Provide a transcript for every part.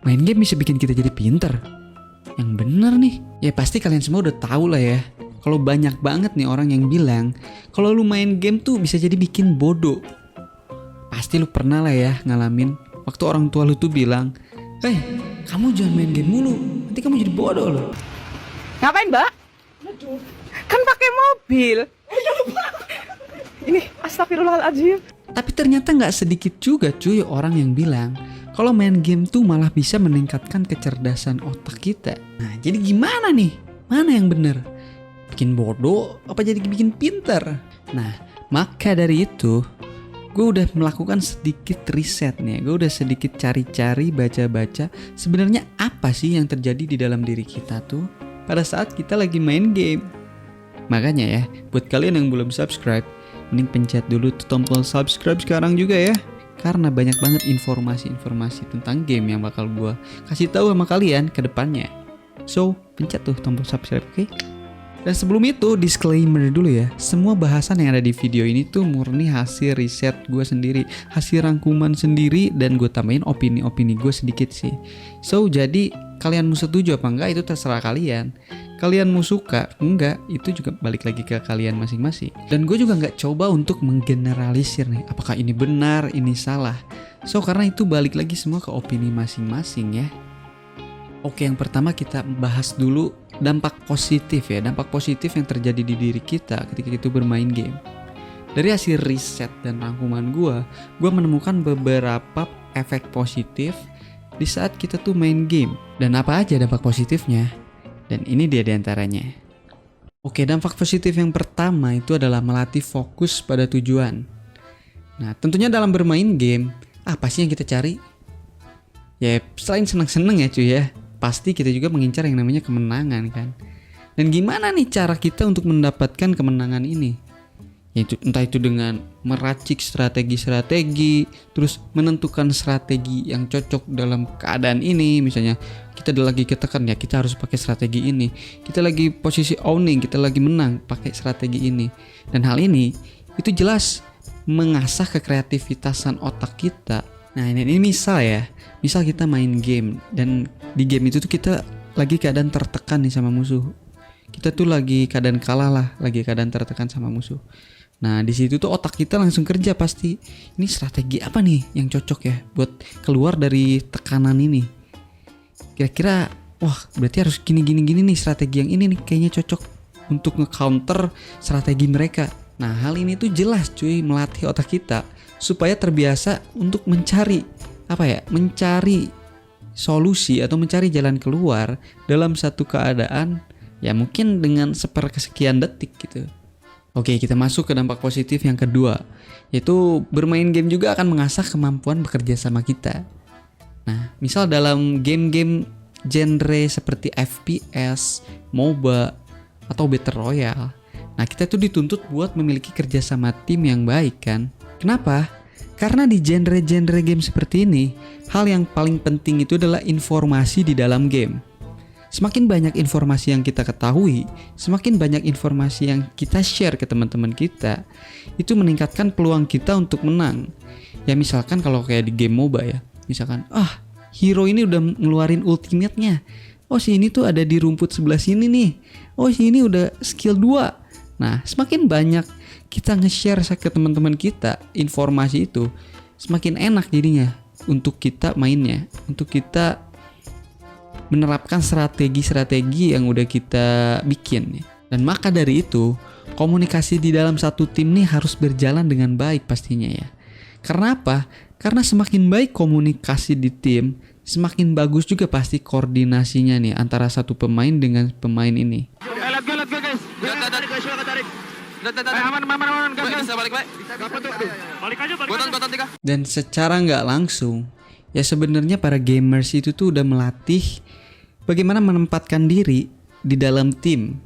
main game bisa bikin kita jadi pinter? Yang bener nih, ya pasti kalian semua udah tahu lah ya. Kalau banyak banget nih orang yang bilang kalau lu main game tuh bisa jadi bikin bodoh. Pasti lu pernah lah ya ngalamin waktu orang tua lu tuh bilang, kamu jangan main game mulu, nanti kamu jadi bodoh loh. Ngapain, Mbak? Kan pakai mobil. Ini astagfirullahaladzim. Tapi ternyata nggak sedikit juga cuy orang yang bilang kalau main game tuh malah bisa meningkatkan kecerdasan otak kita. Nah jadi gimana nih? Mana yang bener? Bikin bodoh apa jadi bikin pinter? Nah maka dari itu gue udah melakukan sedikit riset nih. Gue udah sedikit cari-cari, baca-baca sebenarnya apa sih yang terjadi di dalam diri kita tuh pada saat kita lagi main game. Makanya ya, buat kalian yang belum subscribe, mending pencet dulu tuh tombol subscribe sekarang juga ya. Karena banyak banget informasi-informasi tentang game yang bakal gue kasih tahu sama kalian ke depannya. So, pencet tuh tombol subscribe, oke? Dan sebelum itu, disclaimer dulu ya. Semua bahasan yang ada di video ini tuh murni hasil riset gue sendiri, hasil rangkuman sendiri, dan gue tambahin opini-opini gue sedikit sih. So, jadi kalian mau setuju apa enggak itu terserah kalian. Kalian mau suka, enggak, itu juga balik lagi ke kalian masing-masing. Dan gue juga nggak coba untuk menggeneralisir nih, apakah ini benar, ini salah. So, karena itu balik lagi semua ke opini masing-masing ya. Oke, yang pertama kita bahas dulu dampak positif ya. Dampak positif yang terjadi di diri kita ketika kita bermain game. Dari hasil riset dan rangkuman gue menemukan beberapa efek positif di saat kita tuh main game. Dan apa aja dampak positifnya? Dan ini dia diantaranya. Oke, dampak positif yang pertama itu adalah melatih fokus pada tujuan. Nah, tentunya dalam bermain game, apa sih yang kita cari? Ya, selain seneng-seneng ya cuy ya, pasti kita juga mengincar yang namanya kemenangan kan. Dan gimana nih cara kita untuk mendapatkan kemenangan ini? Yaitu entah itu dengan meracik strategi-strategi, terus menentukan strategi yang cocok dalam keadaan ini. Misalnya kita lagi ketekan ya, kita harus pakai strategi ini. Kita lagi posisi owning, kita lagi menang, pakai strategi ini. Dan hal ini itu jelas mengasah kekreativitasan otak kita. Nah ini misal ya, misal kita main game dan di game itu tuh kita lagi keadaan tertekan nih sama musuh. Kita tuh lagi keadaan kalah lah, lagi keadaan tertekan sama musuh. Nah di situ tuh otak kita langsung kerja pasti. Ini strategi apa nih yang cocok ya buat keluar dari tekanan ini? Kira-kira, wah berarti harus gini nih strategi yang ini nih kayaknya cocok untuk nge-counter strategi mereka. Nah hal ini tuh jelas cuy melatih otak kita supaya terbiasa untuk mencari mencari solusi atau mencari jalan keluar dalam satu keadaan ya mungkin dengan seperkesekian detik gitu. Oke, kita masuk ke dampak positif yang kedua, yaitu bermain game juga akan mengasah kemampuan bekerja sama kita. Nah, misal dalam game-game genre seperti FPS, MOBA, atau Battle Royale, nah kita tuh dituntut buat memiliki kerjasama tim yang baik kan. Kenapa? Karena di genre-genre game seperti ini, hal yang paling penting itu adalah informasi di dalam game. Semakin banyak informasi yang kita ketahui, semakin banyak informasi yang kita share ke teman-teman kita, itu meningkatkan peluang kita untuk menang. Ya misalkan kalau kayak di game MOBA ya, misalkan, hero ini udah ngeluarin ultimate-nya. Oh si ini tuh ada di rumput sebelah sini nih. Oh si ini udah skill 2. Nah semakin banyak kita nge-share ke teman-teman kita informasi itu, semakin enak jadinya untuk kita mainnya, untuk kita menerapkan strategi-strategi yang udah kita bikin. Dan maka dari itu, komunikasi di dalam satu tim nih harus berjalan dengan baik pastinya ya. Karena apa? Karena semakin baik komunikasi di tim, semakin bagus juga pasti koordinasinya nih antara satu pemain dengan pemain ini. Let's go guys. Aman guys. Bisa balik. Balik aja. Dan secara nggak langsung, ya sebenarnya para gamers itu tuh udah melatih bagaimana menempatkan diri di dalam tim,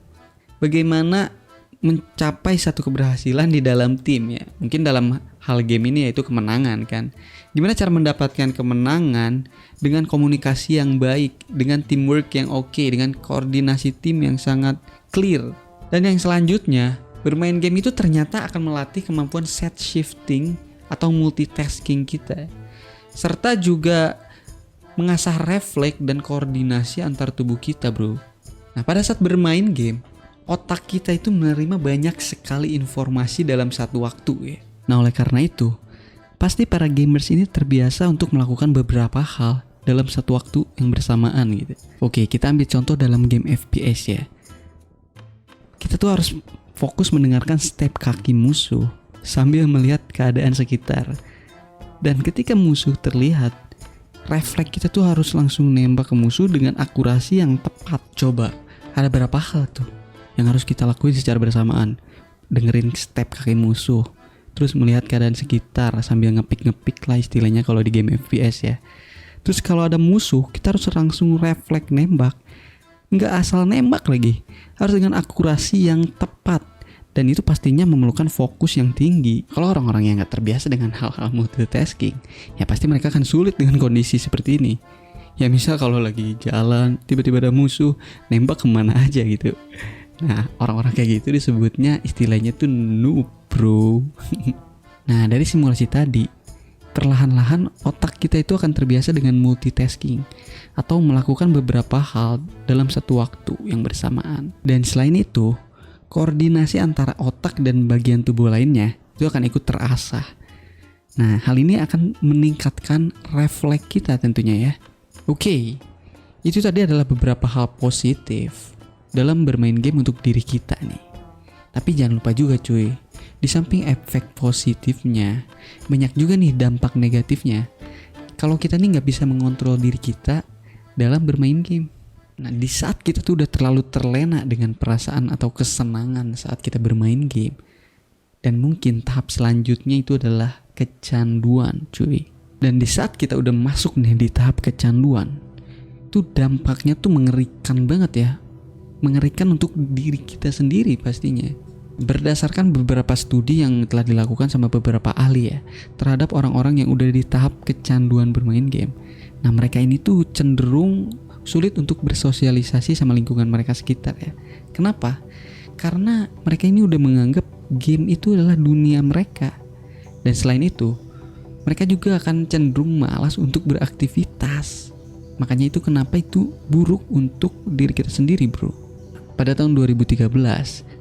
bagaimana mencapai satu keberhasilan di dalam tim ya. Mungkin dalam hal game ini yaitu kemenangan kan. Gimana cara mendapatkan kemenangan dengan komunikasi yang baik, dengan teamwork yang oke, dengan koordinasi tim yang sangat clear. Dan yang selanjutnya, bermain game itu ternyata akan melatih kemampuan set shifting atau multitasking kita. Serta juga mengasah refleks dan koordinasi antar tubuh kita, bro. Nah, pada saat bermain game, otak kita itu menerima banyak sekali informasi dalam satu waktu ya. Nah, oleh karena itu, pasti para gamers ini terbiasa untuk melakukan beberapa hal dalam satu waktu yang bersamaan gitu. Oke, kita ambil contoh dalam game FPS ya. Kita tuh harus fokus mendengarkan step kaki musuh sambil melihat keadaan sekitar. Dan ketika musuh terlihat, refleks kita tuh harus langsung nembak ke musuh dengan akurasi yang tepat. Coba, ada berapa hal tuh yang harus kita lakuin secara bersamaan. Dengerin step kaki musuh, terus melihat keadaan sekitar sambil ngepik-ngepik lah istilahnya kalau di game FPS ya. Terus kalau ada musuh, kita harus langsung refleks nembak. Nggak asal nembak lagi, harus dengan akurasi yang tepat. Dan itu pastinya memerlukan fokus yang tinggi. Kalau orang-orang yang nggak terbiasa dengan hal-hal multitasking, ya pasti mereka akan sulit dengan kondisi seperti ini. Ya misal kalau lagi jalan, tiba-tiba ada musuh, nembak kemana aja gitu. Nah, orang-orang kayak gitu disebutnya istilahnya tuh noob, bro. Nah, dari simulasi tadi, perlahan-lahan otak kita itu akan terbiasa dengan multitasking atau melakukan beberapa hal dalam satu waktu yang bersamaan. Dan selain itu, koordinasi antara otak dan bagian tubuh lainnya itu akan ikut terasah. Nah, hal ini akan meningkatkan refleks kita tentunya ya. Oke, itu tadi adalah beberapa hal positif dalam bermain game untuk diri kita nih. Tapi jangan lupa juga cuy, di samping efek positifnya, banyak juga nih dampak negatifnya. Kalau kita nih nggak bisa mengontrol diri kita dalam bermain game. Nah, di saat kita tuh udah terlalu terlena dengan perasaan atau kesenangan saat kita bermain game, dan mungkin tahap selanjutnya itu adalah kecanduan cuy. Dan di saat kita udah masuk nih di tahap kecanduan, tuh dampaknya tuh mengerikan banget ya. Mengerikan untuk diri kita sendiri pastinya. Berdasarkan beberapa studi yang telah dilakukan sama beberapa ahli ya, terhadap orang-orang yang udah di tahap kecanduan bermain game. Nah, mereka ini tuh cenderung sulit untuk bersosialisasi sama lingkungan mereka sekitar ya. Kenapa? Karena mereka ini udah menganggap game itu adalah dunia mereka. Dan selain itu, mereka juga akan cenderung malas untuk beraktivitas. Makanya itu kenapa itu buruk untuk diri kita sendiri, bro. Pada tahun 2013,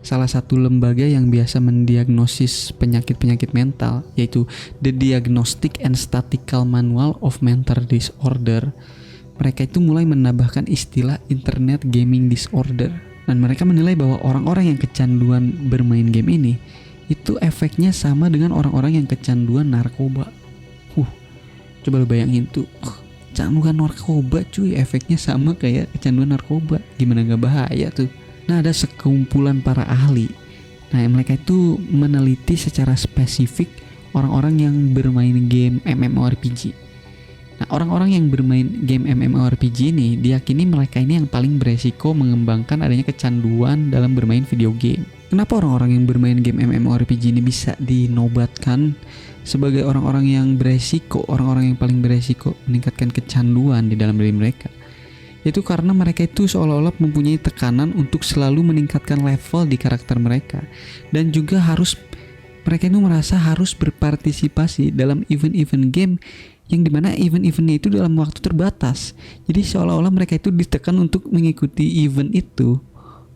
salah satu lembaga yang biasa mendiagnosis penyakit-penyakit mental, yaitu The Diagnostic and Statistical Manual of Mental Disorder, mereka itu mulai menambahkan istilah Internet Gaming Disorder. Dan mereka menilai bahwa orang-orang yang kecanduan bermain game ini, itu efeknya sama dengan orang-orang yang kecanduan narkoba. Coba lu bayangin tuh, kecanduan narkoba cuy, efeknya sama kayak kecanduan narkoba. Gimana gak bahaya tuh. Nah, ada sekumpulan para ahli. Nah, mereka itu meneliti secara spesifik orang-orang yang bermain game MMORPG. Nah, orang-orang yang bermain game MMORPG ini diyakini mereka ini yang paling beresiko mengembangkan adanya kecanduan dalam bermain video game. Kenapa orang-orang yang bermain game MMORPG ini bisa dinobatkan sebagai orang-orang yang beresiko, orang-orang yang paling beresiko meningkatkan kecanduan di dalam diri mereka? Yaitu karena mereka itu seolah-olah mempunyai tekanan untuk selalu meningkatkan level di karakter mereka. Dan juga mereka itu merasa harus berpartisipasi dalam event-event game yang dimana event-eventnya itu dalam waktu terbatas. Jadi seolah-olah mereka itu ditekan untuk mengikuti event itu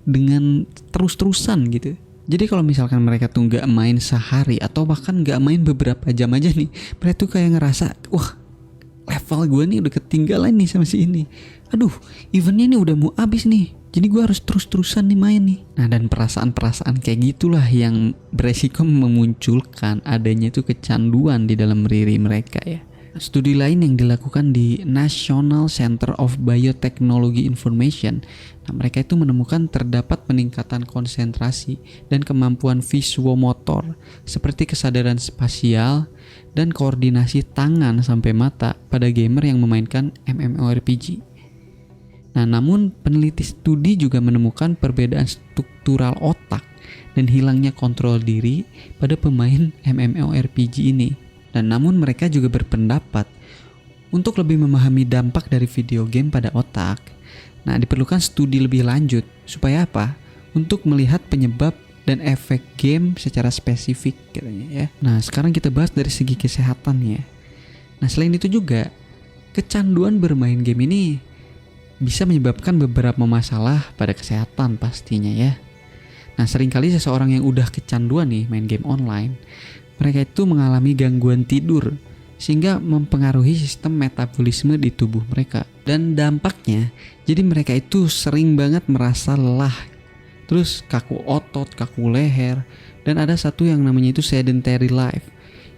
dengan terus-terusan gitu. Jadi kalau misalkan mereka tuh gak main sehari atau bahkan gak main beberapa jam aja nih, mereka tuh kayak ngerasa, wah level gue nih udah ketinggalan nih sama si ini. Aduh, eventnya nih udah mau habis nih, jadi gue harus terus-terusan nih main nih. Nah, dan perasaan-perasaan kayak gitulah yang beresiko memunculkan adanya itu kecanduan di dalam diri mereka ya. Studi lain yang dilakukan di National Center of Biotechnology Information, nah mereka itu menemukan terdapat peningkatan konsentrasi dan kemampuan visuomotor seperti kesadaran spasial dan koordinasi tangan sampai mata pada gamer yang memainkan MMORPG. Nah, namun peneliti studi juga menemukan perbedaan struktural otak dan hilangnya kontrol diri pada pemain MMORPG ini. Dan namun mereka juga berpendapat untuk lebih memahami dampak dari video game pada otak. Nah, diperlukan studi lebih lanjut supaya apa? Untuk melihat penyebab dan efek game secara spesifik katanya ya. Nah, sekarang kita bahas dari segi kesehatan ya. Nah, selain itu juga kecanduan bermain game ini bisa menyebabkan beberapa masalah pada kesehatan pastinya ya. Nah, seringkali seseorang yang udah kecanduan nih main game online, mereka itu mengalami gangguan tidur sehingga mempengaruhi sistem metabolisme di tubuh mereka. Dan dampaknya, jadi mereka itu sering banget merasa lelah, terus kaku otot, kaku leher, dan ada satu yang namanya itu sedentary life,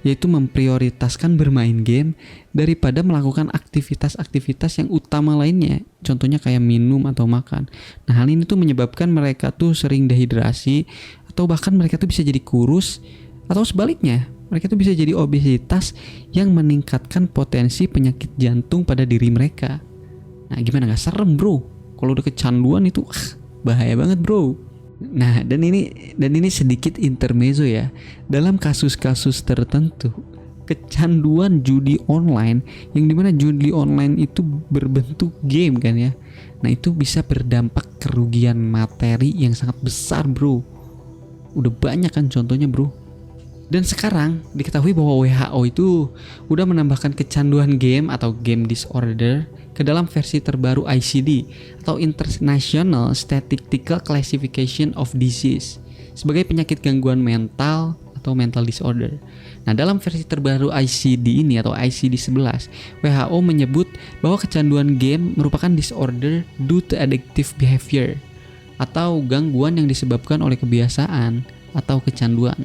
yaitu memprioritaskan bermain game daripada melakukan aktivitas-aktivitas yang utama lainnya, contohnya kayak minum atau makan. Nah, hal ini tuh menyebabkan mereka tuh sering dehidrasi, atau bahkan mereka tuh bisa jadi kurus, atau sebaliknya, mereka tuh bisa jadi obesitas yang meningkatkan potensi penyakit jantung pada diri mereka. Nah, gimana, gak serem bro? Kalau udah kecanduan itu bahaya banget bro. Nah, dan ini sedikit intermezzo ya. Dalam kasus-kasus tertentu, kecanduan judi online, yang dimana judi online itu berbentuk game kan ya. Nah, itu bisa berdampak kerugian materi yang sangat besar bro. Udah banyak kan contohnya bro. Dan sekarang diketahui bahwa WHO itu udah menambahkan kecanduan game atau game disorder ke dalam versi terbaru ICD atau International Statistical Classification of Disease sebagai penyakit gangguan mental atau mental disorder. Nah, dalam versi terbaru ICD ini atau ICD-11, WHO menyebut bahwa kecanduan game merupakan disorder due to addictive behavior atau gangguan yang disebabkan oleh kebiasaan atau kecanduan.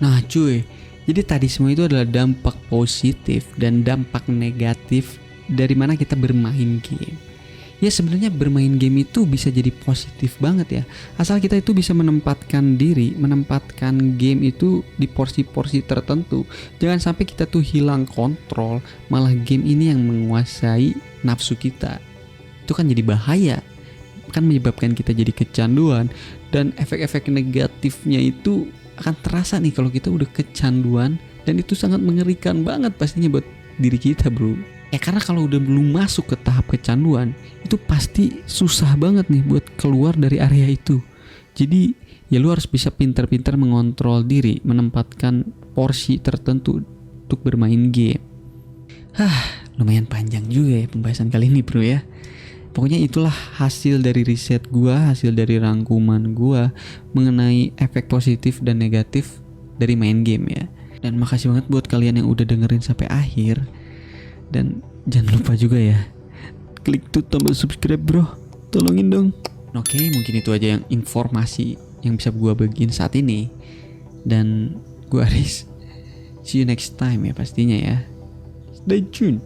Nah cuy, jadi tadi semua itu adalah dampak positif dan dampak negatif dari mana kita bermain game. Ya sebenarnya bermain game itu bisa jadi positif banget ya, asal kita itu bisa menempatkan game itu di porsi-porsi tertentu. Jangan sampai kita tuh hilang kontrol, malah game ini yang menguasai nafsu kita. Itu kan jadi bahaya, kan menyebabkan kita jadi kecanduan, dan efek-efek negatifnya itu akan terasa nih kalau kita udah kecanduan, dan itu sangat mengerikan banget pastinya buat diri kita bro. Ya karena kalau udah belum masuk ke tahap kecanduan, itu pasti susah banget nih buat keluar dari area itu. Jadi ya lu harus bisa pintar-pintar mengontrol diri, menempatkan porsi tertentu untuk bermain game. Lumayan panjang juga ya pembahasan kali ini bro ya. Pokoknya itulah hasil dari riset gua, hasil dari rangkuman gua mengenai efek positif dan negatif dari main game ya. Dan makasih banget buat kalian yang udah dengerin sampai akhir. Dan jangan lupa juga ya, klik tuh tombol subscribe bro, tolongin dong. Oke, mungkin itu aja yang informasi yang bisa gua bagiin saat ini. Dan gua Aris, see you next time ya pastinya ya. Stay tuned.